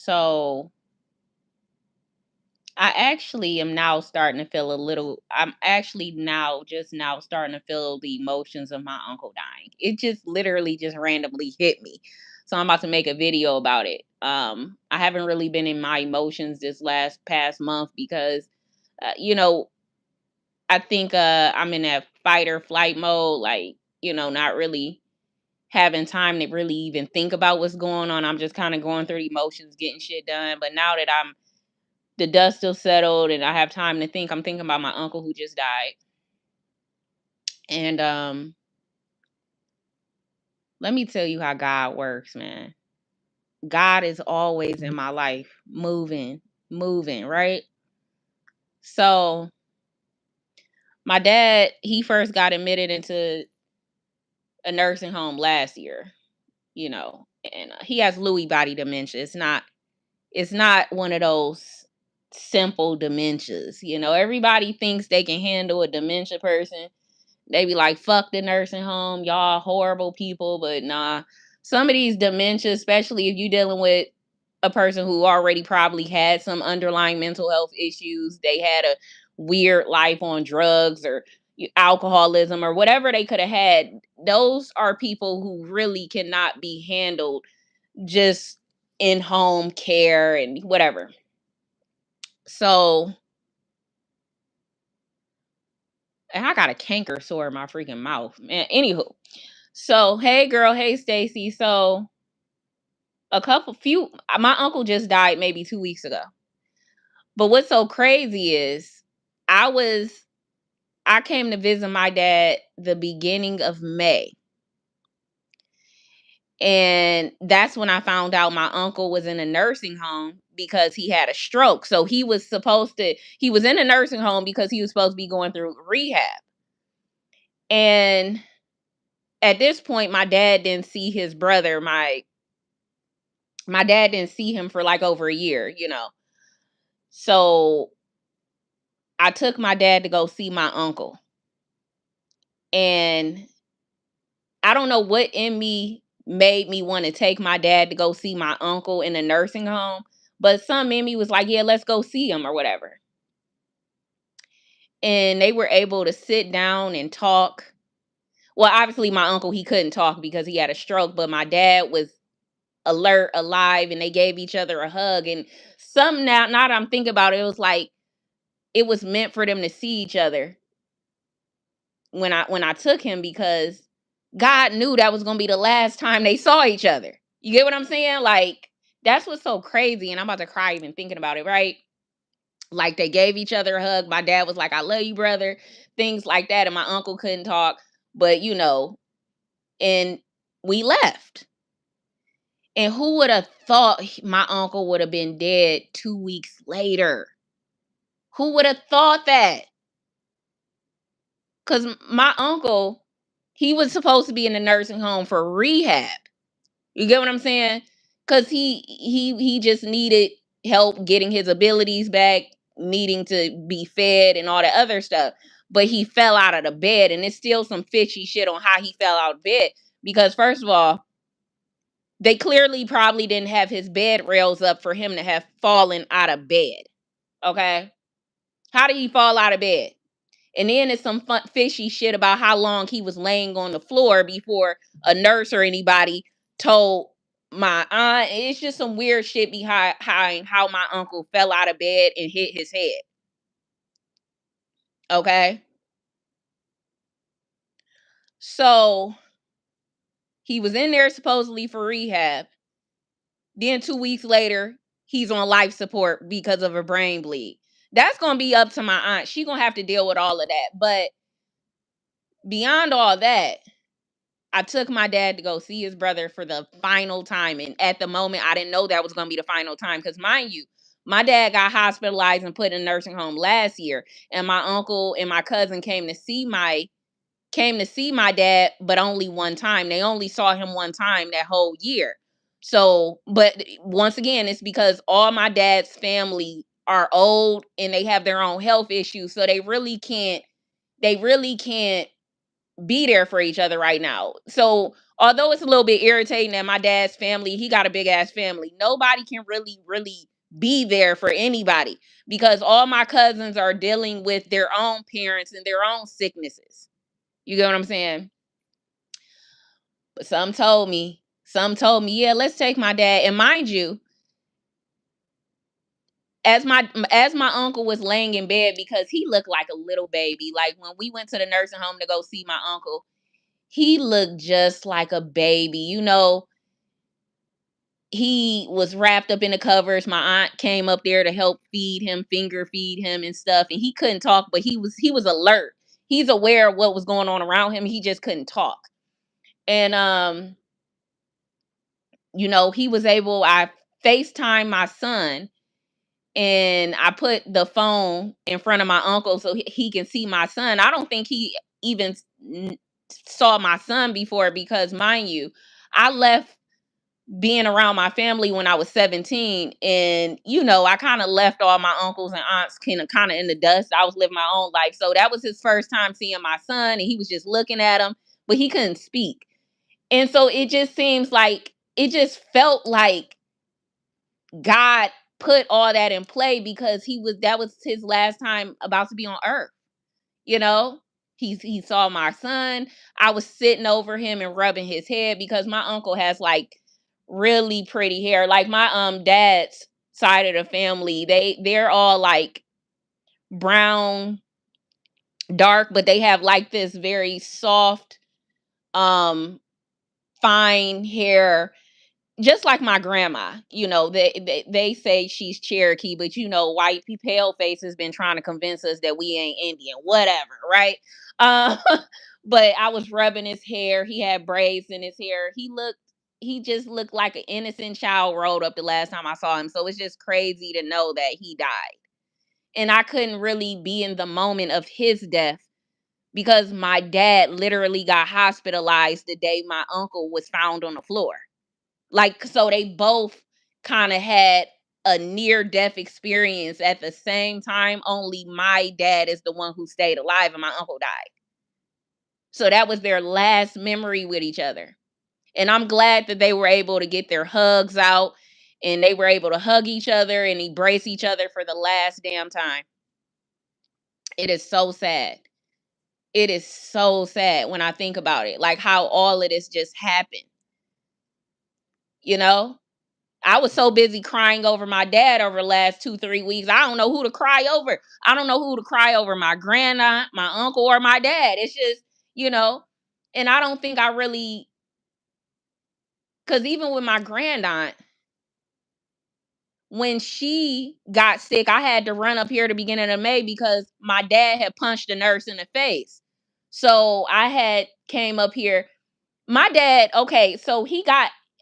So I actually am now starting to feel a little. I'm actually now just now starting to feel the emotions of my uncle dying. It just literally just randomly hit me. So I'm about to make a video about it. I haven't really been in my emotions this last past month because, you know, I think I'm in that fight or flight mode. Like, not really having time to really even think about what's going on. I'm just kind of going through the emotions, getting shit done. But now that the dust still settled and I have time to think, I'm thinking about my uncle who just died. And let me tell you how God works, man. God is always in my life, moving, right? So my dad, he first got admitted into a nursing home last year, and he has Lewy body dementia. It's not one of those simple dementias. Everybody thinks they can handle a dementia person. They be like, fuck the nursing home, y'all horrible people. But nah, some of these dementia, especially if you're dealing with a person who already probably had some underlying mental health issues, they had a weird life on drugs or alcoholism or whatever they could have had, those are people who really cannot be handled just in home care and whatever. So, and I got a canker sore in my freaking mouth, man. Anywho, so hey girl, hey Stacy. So my uncle just died maybe 2 weeks ago. But what's so crazy is I was I came to visit my dad the beginning of May. And that's when I found out my uncle was in a nursing home because he had a stroke. So he was in a nursing home because he was supposed to be going through rehab. And at this point, my dad didn't see his brother. My dad didn't see him for like over a year. So I took my dad to go see my uncle. And I don't know what in me made me want to take my dad to go see my uncle in a nursing home, but some in me was like, yeah, let's go see him or whatever. And they were able to sit down and talk. Well, obviously my uncle, he couldn't talk because he had a stroke, but my dad was alert, alive, and they gave each other a hug. And some now that I'm thinking about it, it was like it was meant for them to see each other when I took him, because God knew that was gonna be the last time they saw each other. You get what I'm saying? Like, that's what's so crazy, and I'm about to cry even thinking about it, right? Like, they gave each other a hug. My dad was like, I love you, brother, things like that. And my uncle couldn't talk, but and we left. And who would have thought my uncle would have been dead 2 weeks later? Who would have thought that? Because my uncle, he was supposed to be in the nursing home for rehab. You get what I'm saying? Because he just needed help getting his abilities back, needing to be fed and all that other stuff. But he fell out of the bed, and it's still some fishy shit on how he fell out of bed. Because first of all, they clearly probably didn't have his bed rails up for him to have fallen out of bed. Okay, how did he fall out of bed? And then it's some fishy shit about how long he was laying on the floor before a nurse or anybody told my aunt. It's just some weird shit behind how my uncle fell out of bed and hit his head. Okay. So he was in there supposedly for rehab. Then 2 weeks later, he's on life support because of a brain bleed. That's gonna be up to my aunt. She gonna have to deal with all of that. But beyond all that, I took my dad to go see his brother for the final time. And at the moment, I didn't know that was going to be the final time. Because, mind you, my dad got hospitalized and put in a nursing home last year. And my uncle and my cousin came to see my dad, but only one time. They only saw him one time that whole year. So, but once again, it's because all my dad's family are old and they have their own health issues. So they really can't be there for each other right now. So although it's a little bit irritating that my dad's family, he got a big ass family, nobody can really be there for anybody because all my cousins are dealing with their own parents and their own sicknesses. You get what I'm saying? But some told me, yeah, let's take my dad. And mind you, as my uncle was laying in bed, because he looked like a little baby. Like when we went to the nursing home to go see my uncle, he looked just like a baby. He was wrapped up in the covers. My aunt came up there to help feed him, finger feed him and stuff. And he couldn't talk, but he was alert. He's aware of what was going on around him. He just couldn't talk. And he was able, I FaceTime my son and I put the phone in front of my uncle so he can see my son. I don't think he even saw my son before because, mind you, I left being around my family when I was 17, and I kind of left all my uncles and aunts kind of in the dust. I was living my own life. So that was his first time seeing my son, and he was just looking at him, but he couldn't speak. And so it just felt like God put all that in play because that was his last time about to be on earth. You know, he saw my son. I was sitting over him and rubbing his head because my uncle has like really pretty hair. Like my dad's side of the family, they're all like brown, dark, but they have like this very soft, um, fine hair, just like my grandma. They say she's Cherokee, but white pale face has been trying to convince us that we ain't Indian, whatever, right? Uh, but I was rubbing his hair. He had braids in his hair. He just looked like an innocent child rolled up the last time I saw him. So it's just crazy to know that he died. And I couldn't really be in the moment of his death because my dad literally got hospitalized the day my uncle was found on the floor. Like, so they both kind of had a near death experience at the same time, only my dad is the one who stayed alive and my uncle died. So that was their last memory with each other. And I'm glad that they were able to get their hugs out and they were able to hug each other and embrace each other for the last damn time. It is so sad. It is so sad when I think about it, like how all of this just happened. You know? I was so busy crying over my dad over the last 2-3 weeks. I don't know who to cry over. I don't know who to cry over, my grandma, my uncle, or my dad. It's just, you know, and I don't think I really, because even with my grandaunt, when she got sick, I had to run up here at the beginning of May because my dad had punched a nurse in the face. So I had came up here. My dad, okay, so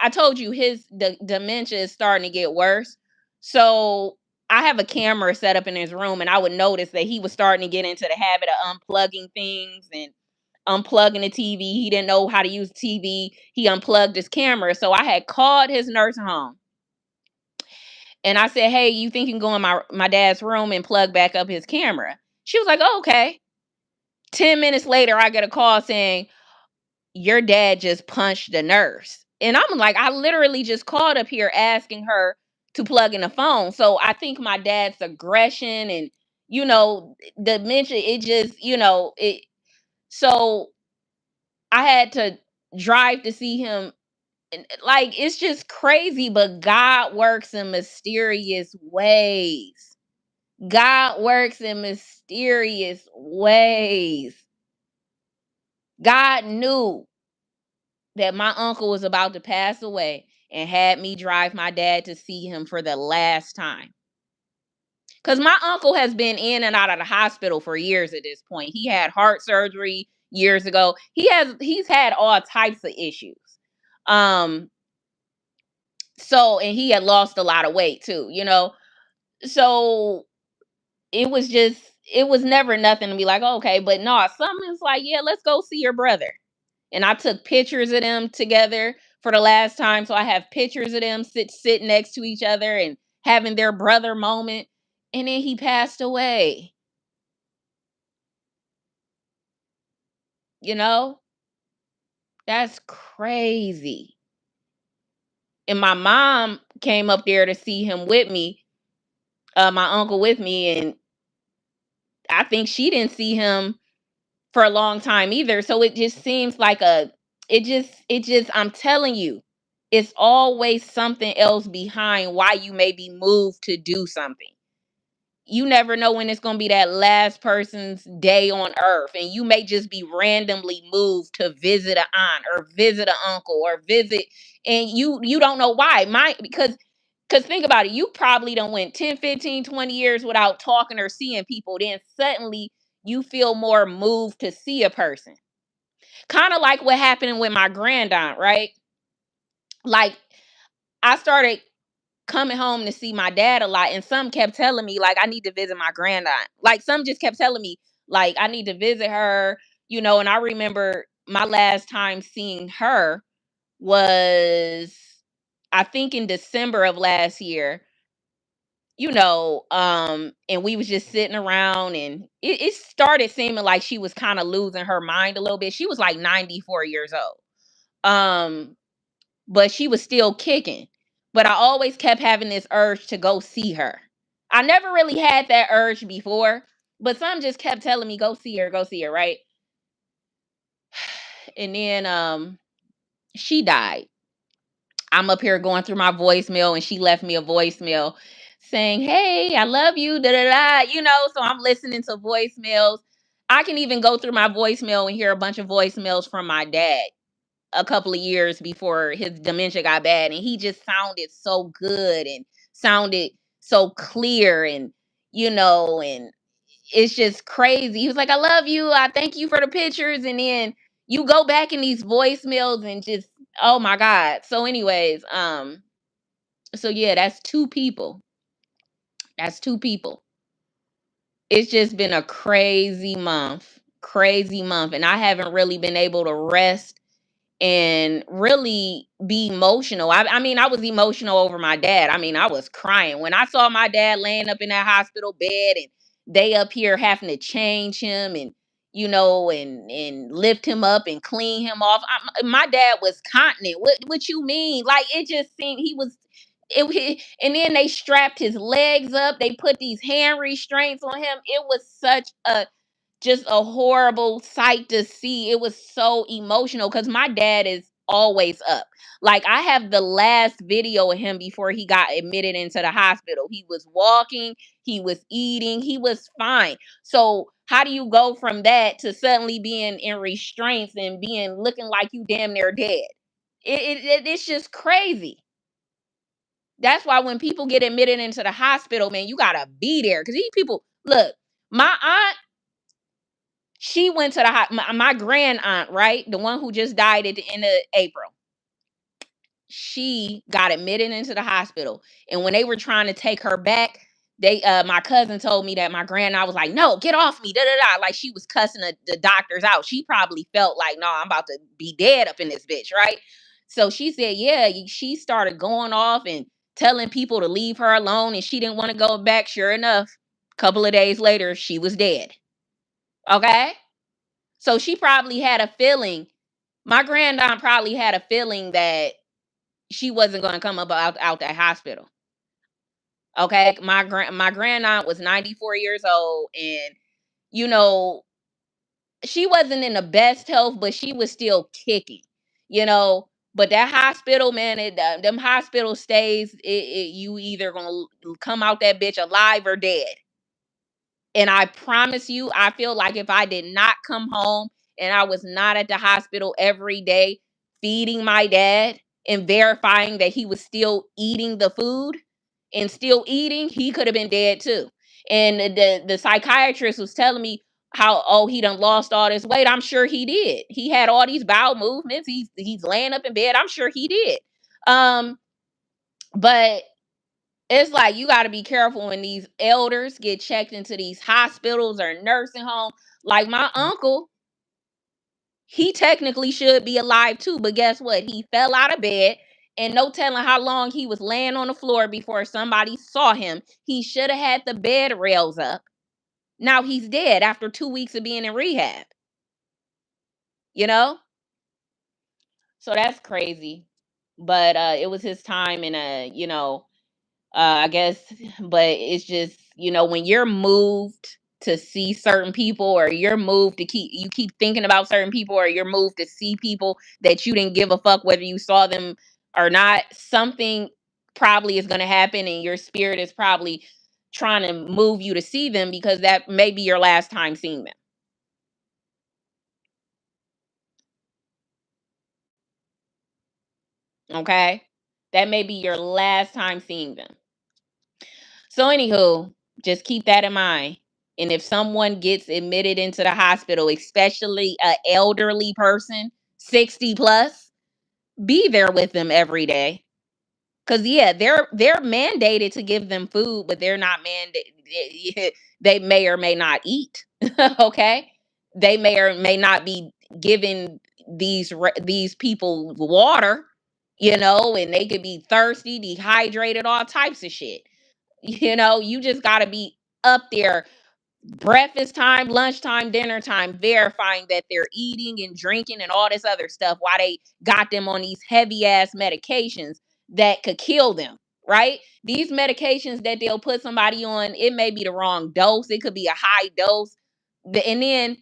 I told you the dementia is starting to get worse. So I have a camera set up in his room and I would notice that he was starting to get into the habit of unplugging things and unplugging the TV. He didn't know how to use the TV. He unplugged his camera. So I had called his nursing home and I said, "Hey, you think you can go in my dad's room and plug back up his camera?" She was like, "Oh, okay." 10 minutes later, I get a call saying, "Your dad just punched the nurse." And I'm like, I literally just called up here asking her to plug in the phone. So I think my dad's aggression and, dementia, it just, it. So I had to drive to see him. And like, it's just crazy, but God works in mysterious ways. God works in mysterious ways. God knew that my uncle was about to pass away and had me drive my dad to see him for the last time. Because my uncle has been in and out of the hospital for years at this point. He had heart surgery years ago. He's had all types of issues. Um, and he had lost a lot of weight too. So it was never nothing to be like, okay, but no, something's like, yeah, let's go see your brother. And I took pictures of them together for the last time. So I have pictures of them sit next to each other and having their brother moment. And then he passed away. You know? That's crazy. And my mom came up there to see him with me, my uncle with me, and I think she didn't see him for a long time either. So it just seems like it just I'm telling you, it's always something else behind why you may be moved to do something. You never know when it's going to be that last person's day on earth, and you may just be randomly moved to visit an aunt or visit an uncle or visit, and you don't know why. My because think about it, you probably don't went 10, 15, 20 years without talking or seeing people, then suddenly you feel more moved to see a person. Kind of like what happened with my grandaunt, right? Like, I started coming home to see my dad a lot, and some kept telling me like I need to visit my grandaunt. Like, some just kept telling me like I need to visit her, and I remember my last time seeing her was, I think, in December of last year. And we was just sitting around, and it started seeming like she was kind of losing her mind a little bit. She was like 94 years old. Um but she was still kicking. But I always kept having this urge to go see her. I never really had that urge before, but some just kept telling me go see her, right? And then she died. I'm up here going through my voicemail, and she left me a voicemail saying, "Hey, I love you, da da da." So I'm listening to voicemails. I can even go through my voicemail and hear a bunch of voicemails from my dad a couple of years before his dementia got bad, and he just sounded so good and sounded so clear, and it's just crazy. He was like, "I love you. I thank you for the pictures." And then you go back in these voicemails and just, oh my God. So anyways, so yeah, that's two people. That's two people. It's just been a crazy month. Crazy month. And I haven't really been able to rest and really be emotional. I mean, I was emotional over my dad. I mean, I was crying when I saw my dad laying up in that hospital bed, and they up here having to change him, and and lift him up and clean him off. My dad was continent. What you mean? Like, it just seemed he was. And then they strapped his legs up. They put these hand restraints on him. It was such a just a horrible sight to see. It was so emotional because my dad is always up. Like, I have the last video of him before he got admitted into the hospital. He was walking, he was eating, he was fine. So how do you go from that to suddenly being in restraints and being looking like you damn near dead? It's just crazy. That's why when people get admitted into the hospital, man, you gotta be there because these people look. My aunt, she went to my grand aunt, right? The one who just died at the end of April. She got admitted into the hospital. And when they were trying to take her back, my cousin told me that my grand aunt was like, "No, get off me." Da da da. Like, she was cussing the doctors out. She probably felt like, "No, I'm about to be dead up in this bitch," right? So she said, yeah, she started going off and telling people to leave her alone, and she didn't want to go back. Sure enough, a couple of days later, she was dead. Okay? So she probably had a feeling. My grandaunt probably had a feeling that she wasn't going to come up out that hospital. Okay, my grandaunt was 94 years old, and you know she wasn't in the best health, but she was still kicking. You know, but that hospital, man, them hospital stays, you either gonna come out that bitch alive or dead. And I promise you, I feel like if I did not come home and I was not at the hospital every day feeding my dad and verifying that he was still eating the food and still eating, he could have been dead too. And the psychiatrist was telling me how, oh, he done lost all this weight. I'm sure he did. He had all these bowel movements. He's laying up in bed. I'm sure he did. Um, but it's like you got to be careful when these elders get checked into these hospitals or nursing homes. Like my uncle, he technically should be alive too, but guess what? He fell out of bed, and no telling how long he was laying on the floor before somebody saw him. He should have had the bed rails up. Now he's dead after 2 weeks of being in rehab. you know? So that's crazy. But it was his time, and I guess, but it's just, when you're moved to see certain people, or you're moved to keep thinking about certain people, or you're moved to see people that you didn't give a fuck whether you saw them or not, something probably is going to happen, and your spirit is probably trying to move you to see them, because that may be your last time seeing them. Okay? That may be your last time seeing them. So, anywho, just keep that in mind. And if someone gets admitted into the hospital, especially an elderly person, 60 plus, be there with them every day. Cause yeah, they're mandated to give them food, but they're not mandated. They may or may not eat. Okay, they may or may not be giving these people water. And they could be thirsty, dehydrated, all types of shit. You just got to be up there breakfast time, lunchtime, dinner time, verifying that they're eating and drinking and all this other stuff while they got them on these heavy ass medications that could kill them, right? These medications that they'll put somebody on, it may be the wrong dose, it could be a high dose. And then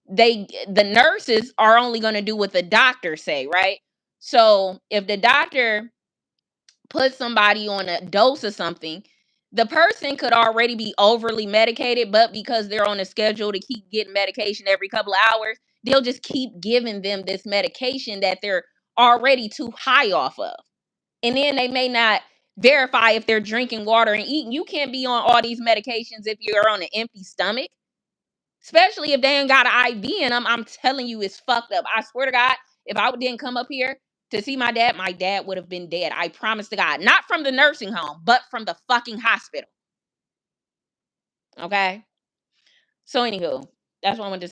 the nurses are only going to do what the doctor say, right? So if the doctor put somebody on a dose of something, the person could already be overly medicated, but because they're on a schedule to keep getting medication every couple of hours, they'll just keep giving them this medication that they're already too high off of. And then they may not verify if they're drinking water and eating. You can't be on all these medications if you're on an empty stomach, especially if they ain't got an IV in them. I'm telling you, it's fucked up. I swear to God, if I didn't come up here to see my dad would have been dead. I promise to God. Not from the nursing home, but from the fucking hospital. Okay? So, anywho, that's what I wanted to